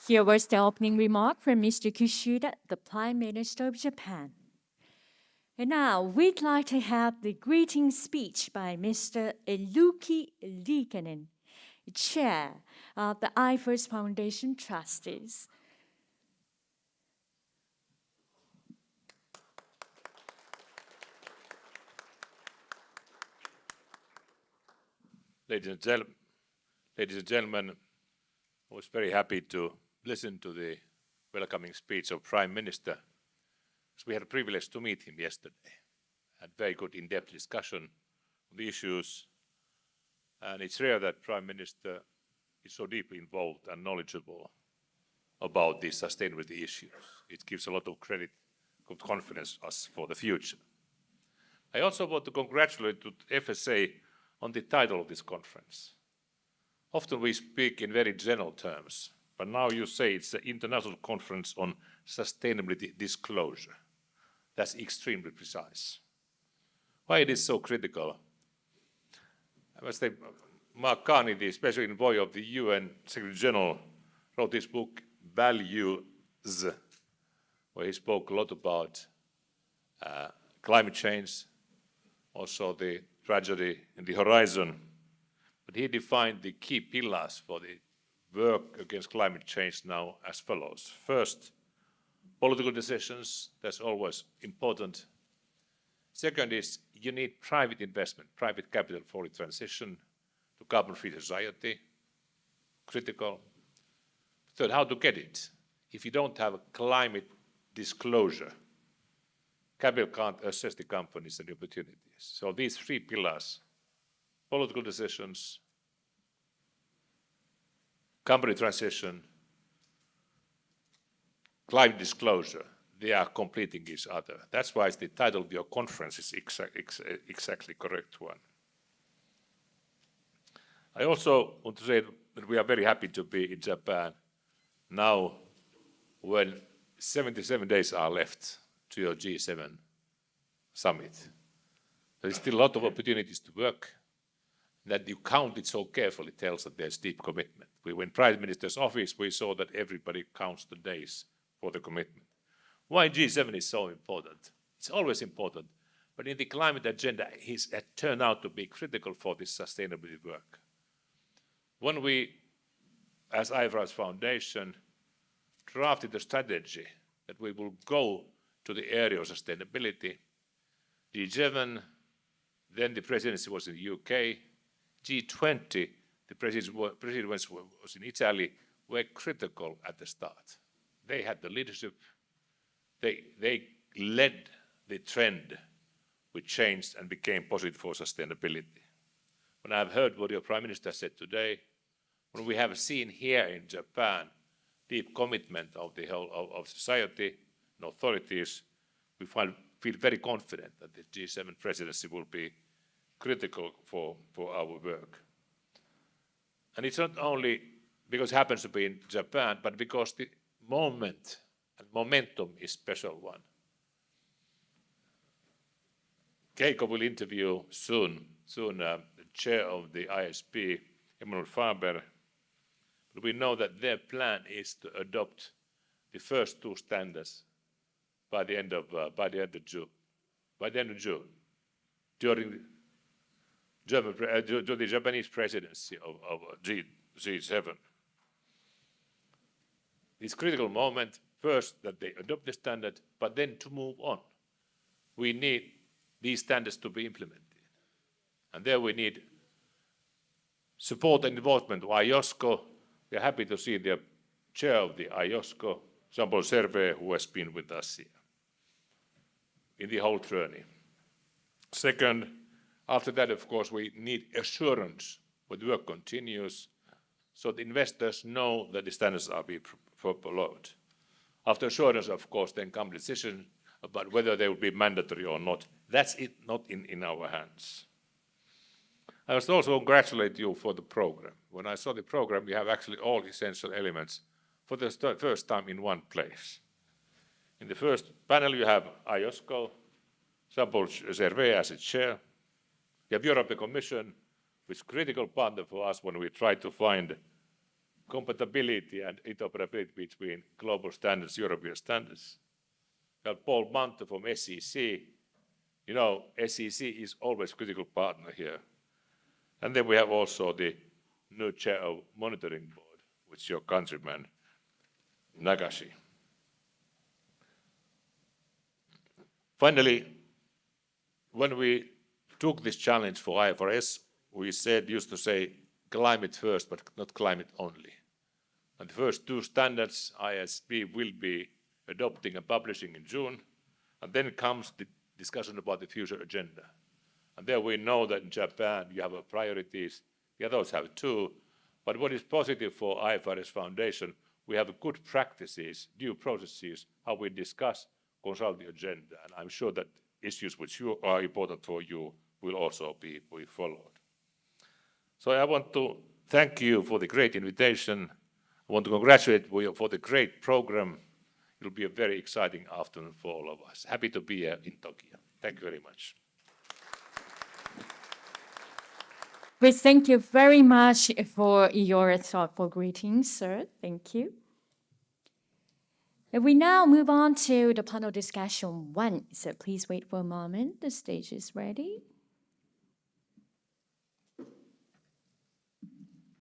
Here was the opening remark from Mr. Kishida, the Prime Minister of Japan. And now we'd like to have the greeting speech by Mr. Erkki Liikanen, Chair of the IFRS Foundation Trustees. Ladies and gentlemen, I was very happy to listen to the welcoming speech of Prime Minister. We had a privilege to meet him yesterday. Had very good in-depth discussion on the issues, and it's rare that Prime Minister is so deeply involved and knowledgeable about these sustainability issues. It gives a lot of credit, good confidence us for the future. I also want to congratulate the FSA on the title of this conference. Often we speak in very general terms, but now you say it's the International Conference on Sustainability Disclosure. That's extremely precise. Why it is so critical? I must say, Mark Carney, the special envoy of the UN Secretary General, wrote this book, Values, where he spoke a lot about climate change, also the tragedy in the horizon. But he defined the key pillars for the work against climate change now as follows. First, political decisions, that's always important. Second is you need private investment, private capital for the transition to carbon-free society, critical. Third, how to get it. If you don't have a climate disclosure, capital can't assess the companies and the opportunities. So these three pillars, political decisions, company transition, climate disclosure, they are completing each other. That's why the title of your conference is exactly correct one. I also want to say that we are very happy to be in Japan now when 77 days are left to your G7 summit. There is still a lot of opportunities to work. That you count it so carefully tells that there's deep commitment. We went Prime Minister's office, we saw that everybody counts the days for the commitment. Why G7 is so important? It's always important, but in the climate agenda, it turned out to be critical for this sustainability work. When we, as IFRS Foundation, drafted a strategy that we will go to the area of sustainability, G7, then the presidency was in the UK, G20, the presidency was in Italy, were critical at the start. They had the leadership, they led the trend which changed and became positive for sustainability. When I've heard what your Prime Minister said today, when we have seen here in Japan deep commitment of the whole of society and authorities, we feel very confident that the G7 presidency will be critical for our work. And it's not only because it happens to be in Japan, but because the moment and momentum is special one. Keiko will interview soon the chair of the ISP, Emmanuel Faber. But we know that their plan is to adopt the first two standards by the end of June. During the Japanese presidency of G7. This critical moment, first that they adopt the standard, but then to move on. We need these standards to be implemented. And there we need support and involvement of IOSCO. We are happy to see the chair of the IOSCO, Jean-Paul Servet, who has been with us here in the whole journey. Second, after that, of course, we need assurance that the work continues so the investors know that the standards are being followed. After assurance, of course, then come decision about whether they will be mandatory or not. That's not in our hands. I must also congratulate you for the program. When I saw the program, we have actually all essential elements for the first time in one place. In the first panel, you have IOSCO, Jean-Paul Servet as its chair. You have European Commission, which is a critical partner for us when we try to find compatibility and interoperability between global standards, European standards. We have Paul Manto from SEC. You know, SEC is always a critical partner here. And then we have also the new chair of monitoring board, which is your countryman, Nagashi. Finally, when we took this challenge for IFRS, we used to say climate first, but not climate only. And the first two standards, ISB will be adopting and publishing in June, and then comes the discussion about the future agenda. And there we know that in Japan you have priorities, the others have too, but what is positive for IFRS Foundation, we have good practices, due processes, how we discuss, consult the agenda, and I'm sure that issues which are important for you will also be followed. So I want to thank you for the great invitation. I want to congratulate you for the great program. It will be a very exciting afternoon for all of us. Happy to be here in Tokyo. Thank you very much. We thank you very much for your thoughtful greetings, sir. Thank you. And we now move on to the panel discussion 1. So please wait for a moment. The stage is ready.